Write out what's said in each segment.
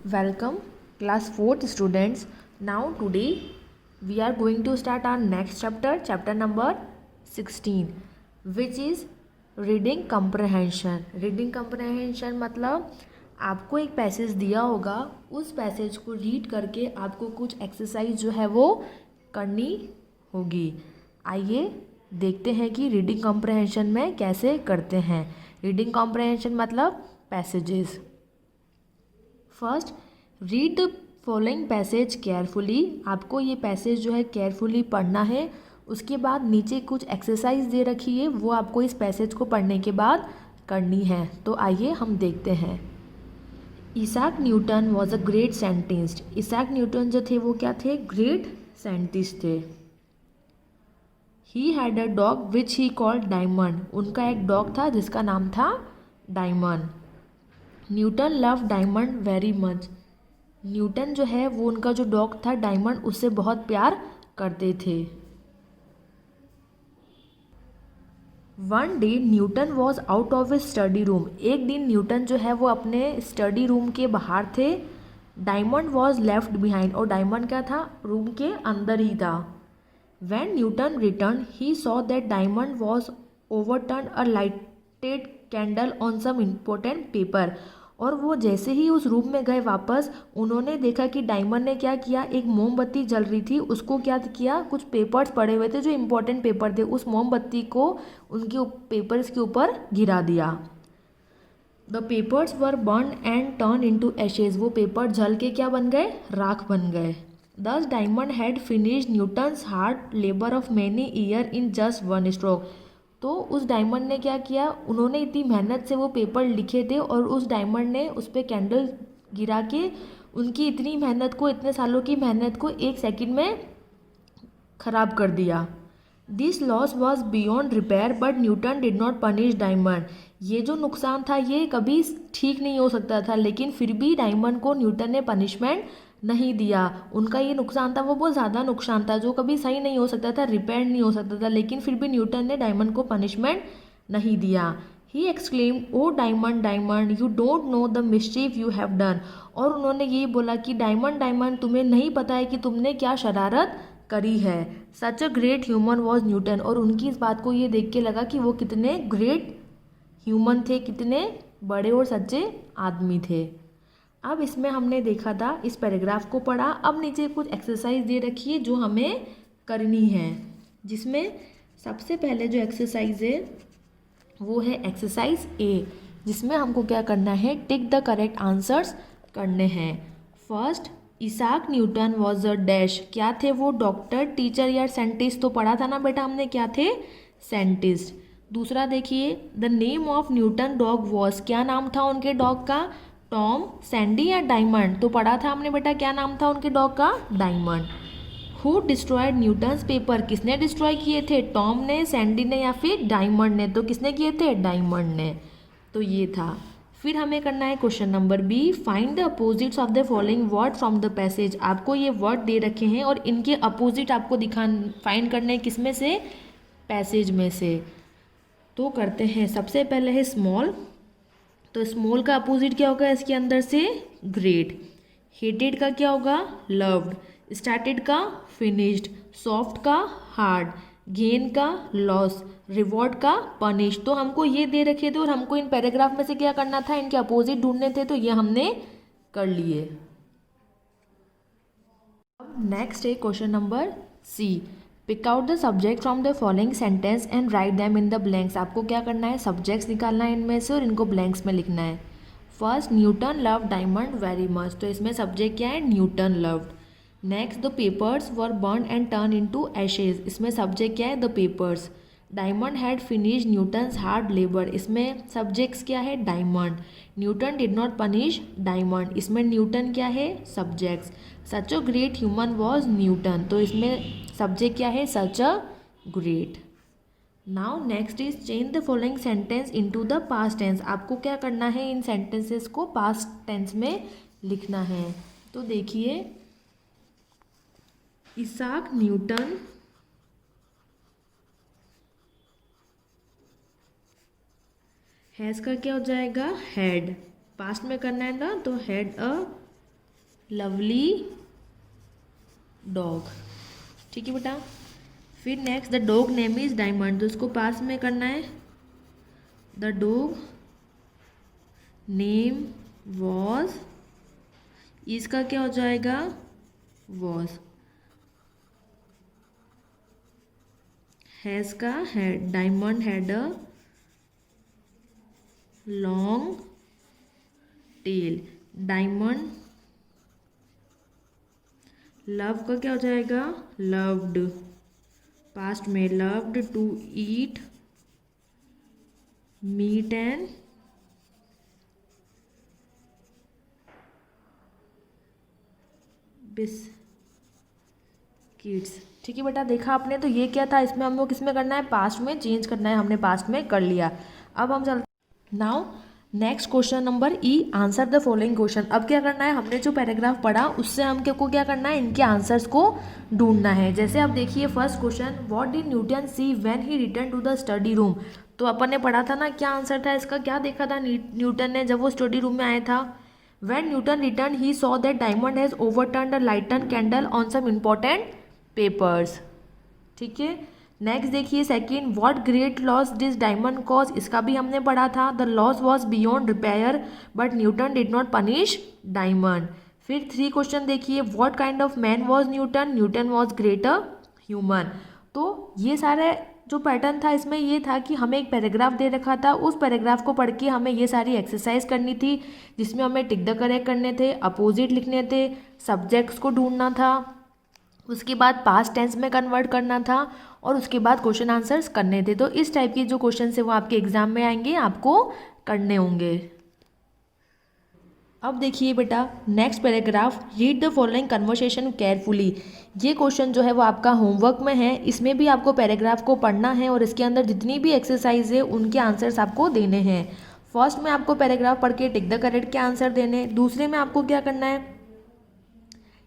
Welcome, class 4th students. Now, today we are going to start our next chapter, chapter number 16, which is reading comprehension. Reading comprehension मतलब आपको एक passage दिया होगा, उस passage को read करके आपको कुछ एक्सरसाइज जो है वो करनी होगी. आइए देखते हैं कि रीडिंग कॉम्प्रहेंशन में कैसे करते हैं. रीडिंग कॉम्प्रहेंशन मतलब passages. First, read the following passage carefully. आपको ये पैसेज जो है केयरफुली पढ़ना है. उसके बाद नीचे कुछ एक्सरसाइज दे रखी है, वो आपको इस पैसेज को पढ़ने के बाद करनी है. तो आइए हम देखते हैं. Isaac Newton was a great scientist. Isaac Newton जो थे वो क्या थे? ग्रेट साइंटिस्ट थे. He had a dog which he called Diamond. उनका एक डॉग था जिसका नाम था Diamond. Newton love diamond very much. Newton जो है वो उनका जो डॉग था डायमंड उससे बहुत प्यार करते थे. One day Newton was out of his study room. एक दिन न्यूटन जो है वो अपने स्टडी रूम के बाहर थे. Diamond was left behind. और डायमंड क्या था? रूम के अंदर ही था. When Newton return he saw that Diamond was overturn a lighted candle on some important paper. और वो जैसे ही उस रूम में गए वापस, उन्होंने देखा कि डायमंड ने क्या किया, एक मोमबत्ती जल रही थी, उसको क्या किया, कुछ पेपर्स पड़े हुए थे जो इम्पोर्टेंट पेपर थे, उस मोमबत्ती को उनके पेपर्स के ऊपर गिरा दिया. The papers were burn and turn into Ashes. वो पेपर जल के क्या बन गए? राख बन गए. दस diamond had finished Newton's hard labour of many year in just one stroke. तो उस डायमंड ने क्या किया, उन्होंने इतनी मेहनत से वो पेपर लिखे थे और उस डायमंड ने उस पर कैंडल गिरा के उनकी इतनी मेहनत को, इतने सालों की मेहनत को एक सेकंड में ख़राब कर दिया. This loss was beyond repair but Newton did not punish diamond. ये जो नुकसान था ये कभी ठीक नहीं हो सकता था, लेकिन फिर भी डायमंड को न्यूटन ने पनिशमेंट नहीं दिया. उनका ये नुकसान था वो बहुत ज़्यादा नुकसान था जो कभी सही नहीं हो सकता था, रिपेयर नहीं हो सकता था, लेकिन फिर भी न्यूटन ने डायमंड को पनिशमेंट नहीं दिया. He exclaimed, oh Diamond Diamond you don't know the mischief you have done. और उन्होंने ये बोला कि डायमंड डायमंड तुम्हें नहीं पता है कि तुमने क्या शरारत करी है. Such a great human was Newton. और उनकी इस बात को ये देख के लगा कि वो कितने ग्रेट ह्यूमन थे, कितने बड़े और सच्चे आदमी थे. अब इसमें हमने देखा था, इस पैराग्राफ को पढ़ा. अब नीचे कुछ एक्सरसाइज दे रखी है जो हमें करनी है, जिसमें सबसे पहले जो एक्सरसाइज है वो है एक्सरसाइज ए, जिसमें हमको क्या करना है, टिक द करेक्ट आंसर्स करने हैं. First, Isaac Newton was a dash. क्या थे वो? डॉक्टर, टीचर या साइंटिस्ट. तो पढ़ा था ना बेटा हमने, क्या थे? साइंटिस्ट. दूसरा देखिए, the name of Newton dog was. क्या नाम था उनके डॉग का? टॉम, सैंडी या डायमंड. तो पढ़ा था हमने बेटा, क्या नाम था उनके डॉग का? Diamond. Who destroyed Newton's paper. किसने डिस्ट्रॉय किए थे? टॉम ने, सैंडी ने या फिर डायमंड ने. तो किसने किए थे? डायमंड ने. तो ये था. फिर हमें करना है question number B, find the opposites of the following word from the passage. आपको ये वर्ड दे रखे हैं और इनके अपोजिट आपको फाइंड करने हैं, किस में से? पैसेज में से. तो करते हैं. सबसे पहले है स्मॉल. तो स्मॉल का अपोजिट क्या होगा इसके अंदर से? ग्रेट. हेटेड का क्या होगा? लव्ड. स्टार्टेड का? फिनिश्ड. सॉफ्ट का? हार्ड. गेन का? लॉस. रिवॉर्ड का? पनिश. तो हमको ये दे रखे थे और हमको इन पैराग्राफ में से क्या करना था, इनके अपोजिट ढूंढने थे, तो ये हमने कर लिए. अब नेक्स्ट है question number C, pick out the subject from the following sentence and write them in the blanks. आपको क्या करना है, सब्जेक्ट्स निकालना है इनमें से और इनको ब्लैंक्स में लिखना है. First, Newton love diamond very much. तो इसमें सब्जेक्ट क्या है? Newton loved. Next, the papers were burn and turn into ashes. इसमें सब्जेक्ट क्या है? The papers. Diamond had finish Newton's hard labour. इसमें सब्जेक्ट्स क्या है? Diamond. Newton did not punish diamond. इसमें न्यूटन क्या है? Subjects. Such a great human was Newton. तो इसमें सब्जेक्ट क्या है? Such a great. Now next is change the following sentence into the past tense. आपको क्या करना है, इन सेंटेंसेस को पास्ट टेंस में लिखना है. तो देखिए, इसाक न्यूटन हैज़ का क्या हो जाएगा? हैड. पास्ट में करना है ना, तो हैड अ लवली डॉग। ठीक है बेटा। फिर next, the dog name is diamond, तो उसको पास में करना है। द डॉग नेम वॉज, इसका क्या हो जाएगा, वॉज। हैज़ का had, Diamond had a long tail. Diamond, love का क्या हो जाएगा, लव्ड, पास्ट में loved to eat meat and biscuits. ठीक है बेटा, देखा आपने, तो ये क्या था, इसमें हमको किस में करना है, पास्ट में चेंज करना है, हमने पास्ट में कर लिया। अब हम चलते now next question number E, answer the following question. अब क्या करना है, हमने जो पैराग्राफ पढ़ा उससे हमको क्या करना है, इनके आंसर्स को ढूंढना है। जैसे आप देखिए first question, what did Newton see when he return to the study room. तो अपन ने पढ़ा था ना, क्या आंसर था इसका, क्या देखा था न्यूटन ने जब वो स्टडी रूम में आया था। When Newton return he saw that Diamond has overturned a lighten candle on some important papers. ठीक है। नेक्स्ट देखिए second, what great loss did Diamond cause, इसका भी हमने पढ़ा था। The loss was beyond repair but Newton did not punish Diamond. फिर three question देखिए, what kind of man was Newton, Newton was greater human. तो ये सारे जो पैटर्न था इसमें ये था कि हमें एक पैराग्राफ दे रखा था, उस पैराग्राफ को पढ़ के हमें ये सारी एक्सरसाइज करनी थी, जिसमें हमें टिक द करेक्ट करने थे, अपोजिट लिखने थे, सब्जेक्ट्स को ढूंढना था, उसके बाद पास्ट टेंस में कन्वर्ट करना था, और उसके बाद क्वेश्चन आंसर्स करने थे। तो इस टाइप के जो क्वेश्चन है वो आपके एग्जाम में आएंगे, आपको करने होंगे। अब देखिए बेटा next paragraph, read the following conversation carefully. ये क्वेश्चन जो है वो आपका होमवर्क में है, इसमें भी आपको पैराग्राफ को पढ़ना है और इसके अंदर जितनी भी एक्सरसाइज है उनके आंसर्स आपको देने हैं। फर्स्ट में आपको पैराग्राफ पढ़ के टिक द करेक्ट के आंसर देने, दूसरे में आपको क्या करना है,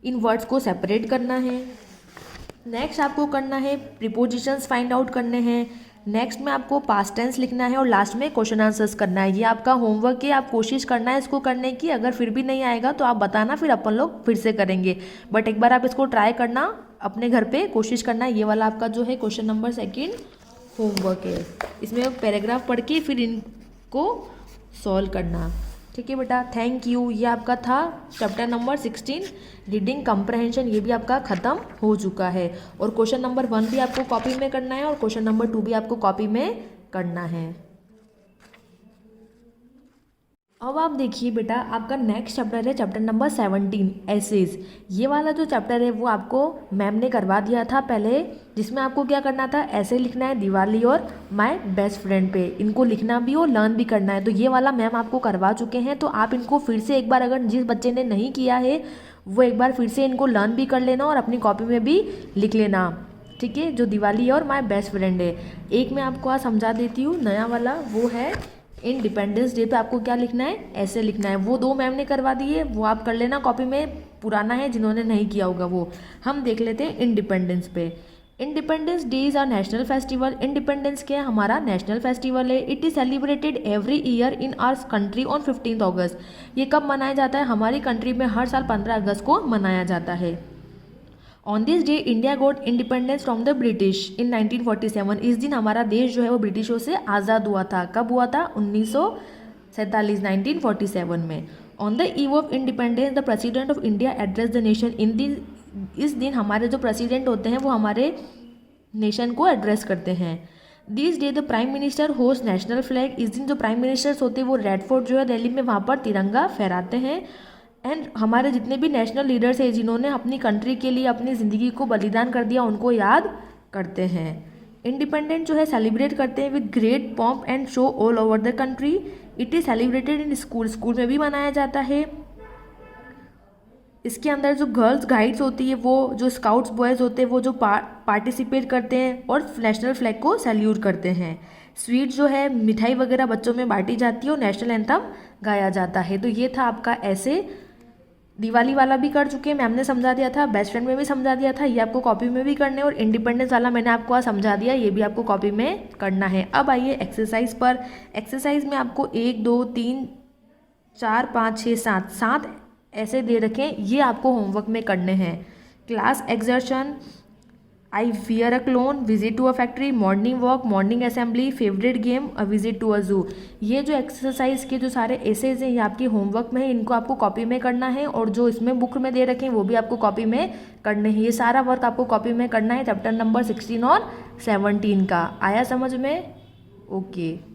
इन वर्ड्स को सेपरेट करना है। नेक्स्ट आपको करना है प्रीपोजिशंस फाइंड आउट करने हैं। नेक्स्ट में आपको पास्ट टेंस लिखना है और लास्ट में क्वेश्चन आंसर्स करना है। ये आपका होमवर्क है, आप कोशिश करना है इसको करने की। अगर फिर भी नहीं आएगा तो आप बताना, फिर अपन लोग फिर से करेंगे, बट एक बार आप इसको ट्राई करना, अपने घर पे कोशिश करना। ये वाला आपका जो है क्वेश्चन नंबर सेकंड होमवर्क है, इसमें पैराग्राफ पढ़ के फिर इनको सॉल्व करना। ठीक है बेटा, थैंक यू। ये आपका था चैप्टर नंबर 16 रीडिंग कम्प्रहेंशन, ये भी आपका ख़त्म हो चुका है। और क्वेश्चन नंबर 1 भी आपको कॉपी में करना है और क्वेश्चन नंबर 2 भी आपको कॉपी में करना है। अब आप देखिए बेटा, आपका नेक्स्ट चैप्टर है चैप्टर नंबर 17 एसेज। ये वाला जो चैप्टर है वो आपको मैम ने करवा दिया था पहले, जिसमें आपको क्या करना था, ऐसे लिखना है दिवाली और माय बेस्ट फ्रेंड पे। इनको लिखना भी और लर्न भी करना है, तो ये वाला मैम आपको करवा चुके हैं। तो आप इनको फिर से एक बार, अगर जिस बच्चे ने नहीं किया है वो एक बार फिर से इनको लर्न भी कर लेना और अपनी कॉपी में भी लिख लेना। ठीक है, जो दिवाली और माय बेस्ट फ्रेंड है। एक मैं आपको आज समझा देती हूँ, नया वाला वो है इंडिपेंडेंस डे पे आपको क्या लिखना है, ऐसे लिखना है। वो 2 मैम ने करवा दिए, वो आप कर लेना कॉपी में। पुराना है, जिन्होंने नहीं किया होगा वो। हम देख लेते हैं इंडिपेंडेंस पे। Independence day is our national festival. Independence क्या है, हमारा नेशनल फेस्टिवल है। It is celebrated every year in our country on 15 August. ये कब मनाया जाता है, हमारी कंट्री में हर साल 15 अगस्त को मनाया जाता है। On this day India got independence from the British in 1947। इस दिन हमारा देश जो है वो ब्रिटिशों से आज़ाद हुआ था। कब हुआ था, 1947 1947 में। On the eve of independence the president of India address the nation. इस दिन हमारे जो प्रेसिडेंट होते हैं वो हमारे नेशन को एड्रेस करते हैं। This day the prime minister host national flag. इस दिन जो प्राइम मिनिस्टर्स होते हैं वो रेड फोर्ट जो है दिल्ली में, वहाँ पर तिरंगा फहराते हैं। एंड हमारे जितने भी नेशनल लीडर्स हैं जिन्होंने अपनी कंट्री के लिए अपनी ज़िंदगी को बलिदान कर दिया, उनको याद करते हैं। इंडिपेंडेंस जो है सेलिब्रेट करते हैं with great pomp and show all over the country. It is celebrated in school. School में भी मनाया जाता है। इसके अंदर जो गर्ल्स गाइड्स होती है, वो जो स्काउट्स बॉयज़ होते हैं, वो जो पार्टिसिपेट करते हैं और नेशनल फ्लैग को सैल्यूट करते हैं। स्वीट जो है, मिठाई वगैरह बच्चों में बांटी जाती है और नेशनल एंथम गाया जाता है। तो ये था आपका ऐसे। दिवाली वाला भी कर चुके हैं, मैम ने समझा दिया था। बेस्ट फ्रेंड में भी समझा दिया था, ये आपको कॉपी में भी करने। और इंडिपेंडेंस वाला मैंने आपको आज समझा दिया, ये भी आपको कॉपी में करना है। अब आइए एक्सरसाइज पर। एक्सरसाइज में आपको 1 2 3 4 5 6 7 ऐसे दे रखें, ये आपको होमवर्क में करने हैं। Class excursion, I wear a clone, visit to a factory, morning walk, morning assembly, favourite game, a visit to a zoo. ये जो एक्सरसाइज के जो सारे एसेज हैं ये आपके होमवर्क में है, इनको आपको कॉपी में करना है, और जो इसमें बुक में दे रखे हैं वो भी आपको कॉपी में करने हैं। ये सारा वर्क आपको कॉपी में करना है चैप्टर नंबर 16 और 17 का। आया समझ में? ओके।